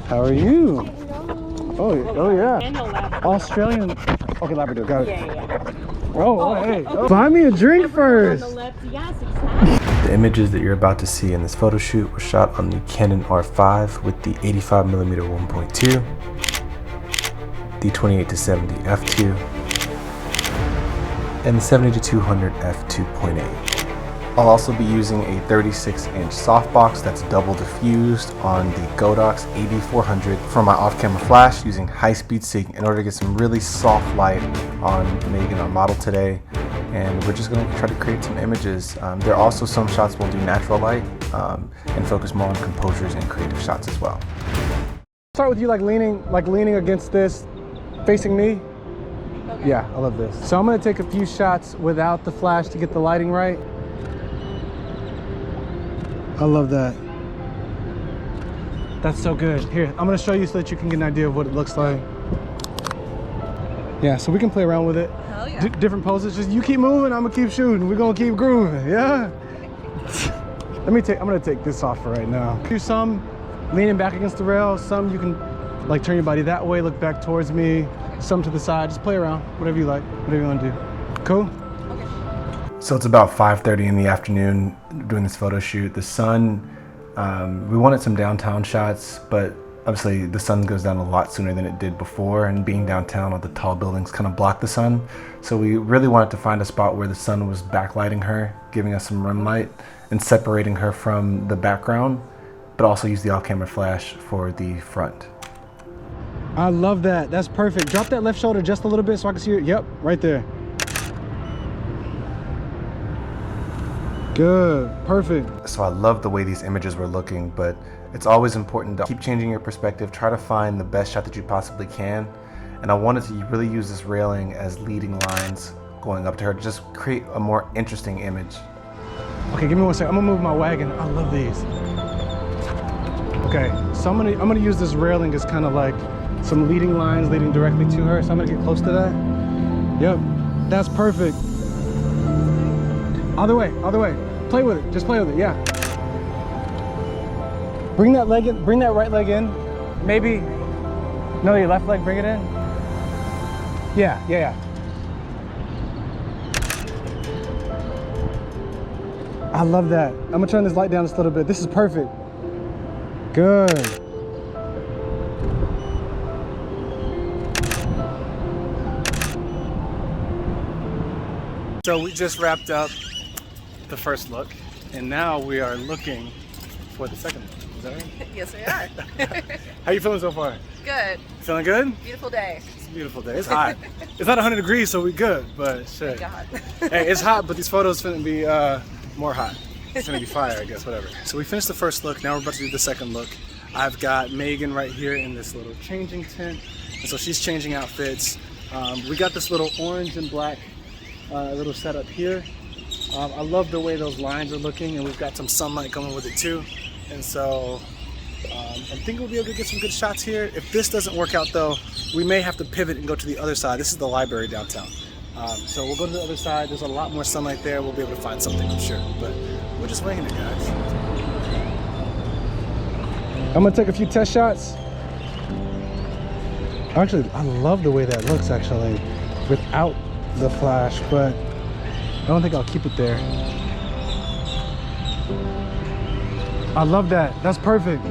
How are you? Oh yeah. Australian. Okay, Labrador. Got it. Yeah. Oh, hey. Oh. Buy me a drink first. The images that you're about to see in this photo shoot were shot on the Canon R5 with the 85mm 1.2, the 28-70 f2, and the 70-200 f2.8. I'll also be using a 36-inch softbox that's double diffused on the Godox AD400 for my off-camera flash using high-speed sync in order to get some really soft light on Megan, our model today. And we're just going to try to create some images. There are also some shots we'll do natural light and focus more on composures and creative shots as well. Start with you leaning against this, facing me. Okay. Yeah, I love this. So I'm going to take a few shots without the flash to get the lighting right. I love that. That's so good. Here, I'm going to show you so that you can get an idea of what it looks like. Yeah, so we can play around with it. Hell yeah. Different poses. Just you keep moving, I'm gonna keep shooting. We're gonna keep grooving. Yeah. I'm gonna take this off for right now. Do some leaning back against the rail. Some you can like turn your body that way, look back towards me. Some to the side. Just play around. Whatever you like. Whatever you want to do. Cool. Okay. So it's about 5:30 in the afternoon doing this photo shoot. The sun. We wanted some downtown shots, but obviously the sun goes down a lot sooner than it did before, and being downtown, all the tall buildings kind of block the sun. So we really wanted to find a spot where the sun was backlighting her, giving us some rim light and separating her from the background, but also use the off-camera flash for the front. I love that. That's perfect. Drop that left shoulder just a little bit so I can see it. Yep, right there. Good, perfect. So I love the way these images were looking, but it's always important to keep changing your perspective, try to find the best shot that you possibly can. And I wanted to really use this railing as leading lines going up to her to just create a more interesting image. Okay, give me 1 second. I'm gonna move my wagon. I love these. Okay, so I'm gonna use this railing as kind of like some leading lines leading directly to her. So I'm gonna get close to that. Yep, that's perfect. Other way, other way. Play with it, just play with it, yeah. Bring that leg in, bring that right leg in. Maybe, no, your left leg, bring it in. Yeah. I love that. I'm gonna turn this light down just a little bit. This is perfect. Good. So we just wrapped up the first look, and now we are looking for the second look. Is that right? Yes, we are. How you feeling so far? Good. Feeling good? Beautiful day. It's a beautiful day. It's hot. It's not 100 degrees, so we good, but shit. Hey, it's hot, but these photos finna be more hot. It's gonna be fire, I guess, whatever. So we finished the first look, now we're about to do the second look. I've got Megan right here in this little changing tent, and so she's changing outfits. We got this little orange and black little setup here. I love the way those lines are looking, and we've got some sunlight coming with it too. And so I think we'll be able to get some good shots here. If this doesn't work out though, we may have to pivot and go to the other side. This is the library downtown. So we'll go to the other side. There's a lot more sunlight there. We'll be able to find something, I'm sure. But we're just winging it, guys. I'm gonna take a few test shots. Actually, I love the way that looks actually, without the flash, but I don't think I'll keep it there. I love that. That's perfect.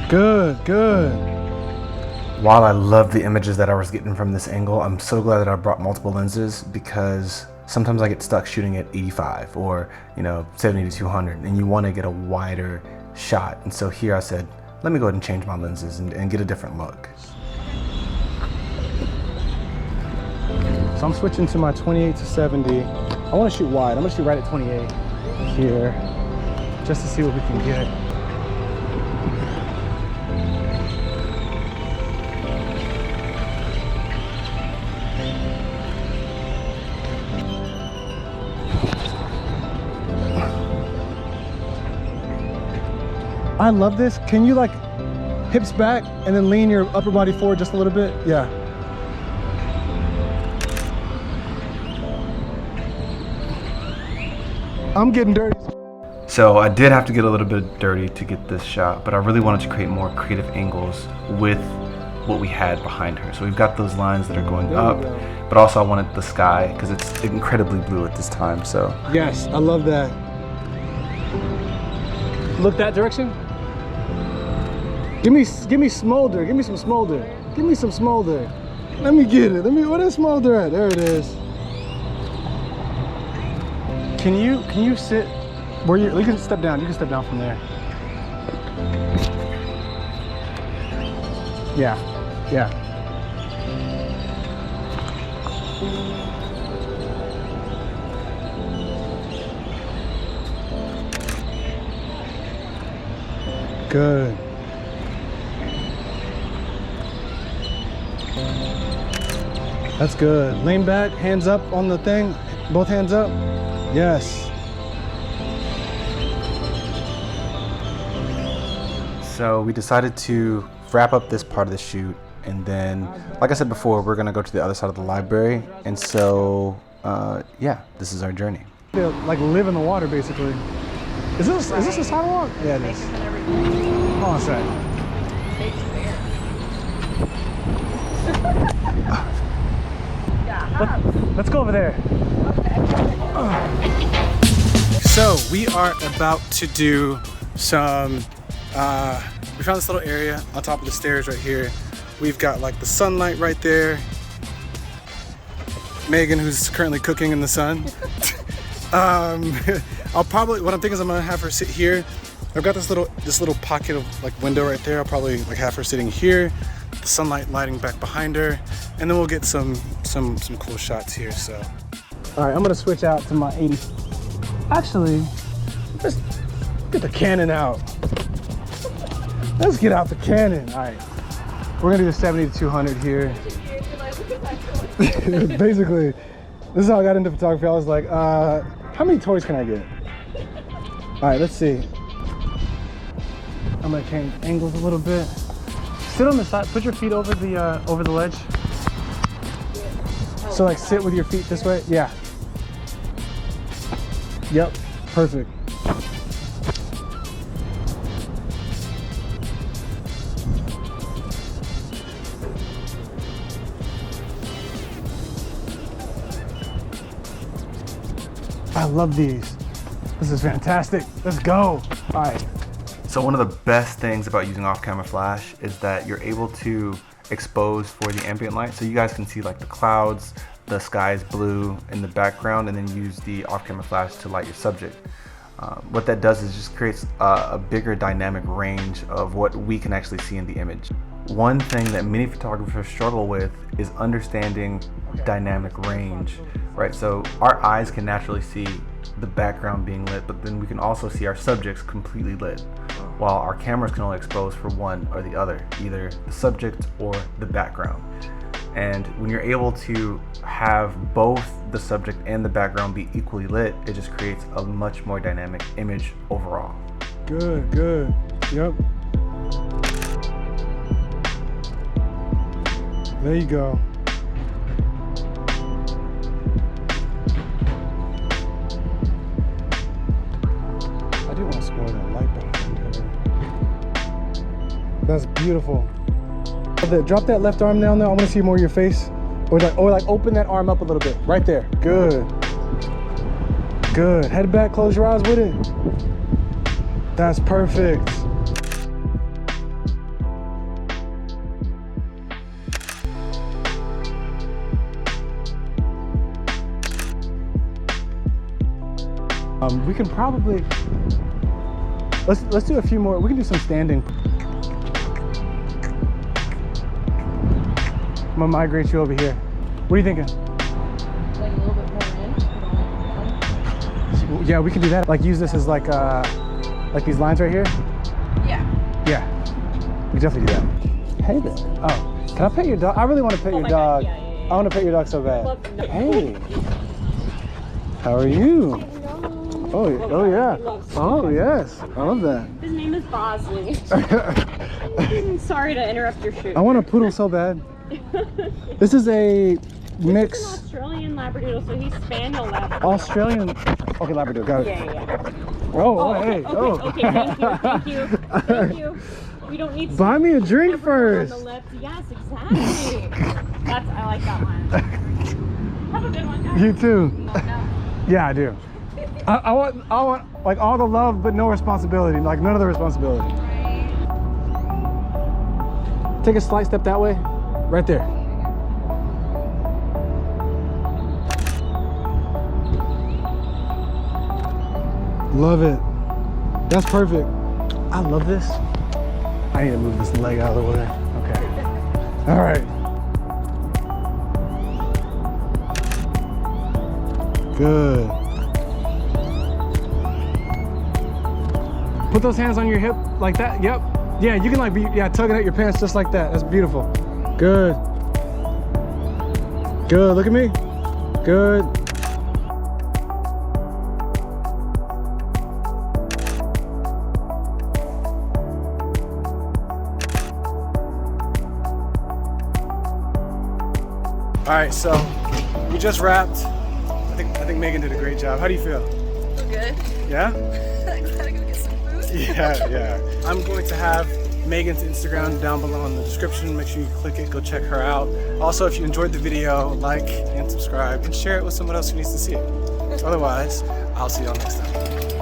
Good. While I love the images that I was getting from this angle, I'm so glad that I brought multiple lenses, because sometimes I get stuck shooting at 85 or 70-200, and you want to get a wider shot. And so here I said, let me go ahead and change my lenses and get a different look. So I'm switching to my 28-70. I want to shoot wide. I'm going to shoot right at 28 here, just to see what we can get. I love this. Can you like hips back and then lean your upper body forward just a little bit? Yeah. I'm getting dirty. So I did have to get a little bit dirty to get this shot, but I really wanted to create more creative angles with what we had behind her. So we've got those lines that are going up, but also I wanted the sky because it's incredibly blue at this time. So yes, I love that. Look that direction. Give me smolder. Give me some smolder. Give me some smolder. Let me get it. Where is smolder at? There it is. Can you sit where you can step down. You can step down from there. Yeah. Yeah. Good. That's good. Lean back, hands up on the thing. Both hands up. Yes. So we decided to wrap up this part of the shoot, and then, like I said before, we're gonna go to the other side of the library, and so yeah, this is our journey. They like live in the water basically. Is this a sidewalk? Yeah, it is. Hold on a sec. Let's go over there. So we are about to do some we found this little area on top of the stairs right here. We've got like the sunlight right there. Megan, who's currently cooking in the sun. What I'm thinking is I'm gonna have her sit here. I've got this little pocket of like window right there. I'll probably like have her sitting here, the sunlight lighting back behind her, and then we'll get some cool shots here. So, all right, I'm gonna switch out to my 80. Actually, let's get the Canon out. Let's get out the Canon. All right, we're gonna do the 70 to 200 here. Basically, this is how I got into photography. I was like, how many toys can I get? All right, let's see. I'm gonna change angles a little bit. Sit on the side. Put your feet over the ledge. So like sit with your feet this way. Yeah. Yep. Perfect. I love these. This is fantastic. Let's go. All right. So one of the best things about using off-camera flash is that you're able to expose for the ambient light. So you guys can see like the clouds, the sky is blue in the background, and then use the off-camera flash to light your subject. What that does is just creates a bigger dynamic range of what we can actually see in the image. One thing that many photographers struggle with is understanding dynamic range, right? So our eyes can naturally see the background being lit, but then we can also see our subjects completely lit, while our cameras can only expose for one or the other, either the subject or the background. And when you're able to have both the subject and the background be equally lit, it just creates a much more dynamic image overall. Good, good. Yep. There you go. I do want to score that light behind her. That's beautiful. Drop that left arm down there. I want to see more of your face. Or like open that arm up a little bit. Right there. Good. Good. Head back, close your eyes with it. That's perfect. We can probably let's do a few more. We can do some standing. I'm gonna migrate you over here. What are you thinking? Like a little bit more in. Yeah, we can do that. Like use this as like these lines right here. Yeah. Yeah, we can definitely do that. Hey there. Oh, can I pet your dog? I really want to pet your dog. God, yeah. I want to pet your dog so bad. No. Hey, how are you? Oh yeah. Oh yes, I love that. His name is Bosley. Sorry to interrupt your shoot. I want a poodle so bad. This is a mix. He's an Australian Labradoodle, so he's Spaniel Labradoodle. Australian. Okay, Labrador. Got it. Yeah. Oh, hey. Okay, thank you. We don't need. Buy me a drink first. On the left. Yes, exactly. I like that one. Have a good one, guys. You too. No. Yeah, I do. I want like all the love, but no responsibility. Like none of the responsibility. Take a slight step that way. Right there. Love it. That's perfect. I love this. I need to move this leg out of the way. Okay. All right. Good. Put those hands on your hip like that. Yep. Yeah, you can like be tugging at your pants just like that. That's beautiful. Good. Good. Look at me. Good. All right, so we just wrapped. I think Megan did a great job. How do you feel? Feel good. Yeah? I gotta go get some food. Yeah. I'm going to have Megan's Instagram down below in the description. Make sure you click it, go check her out. Also, if you enjoyed the video, like and subscribe and share it with someone else who needs to see it. Otherwise, I'll see y'all next time.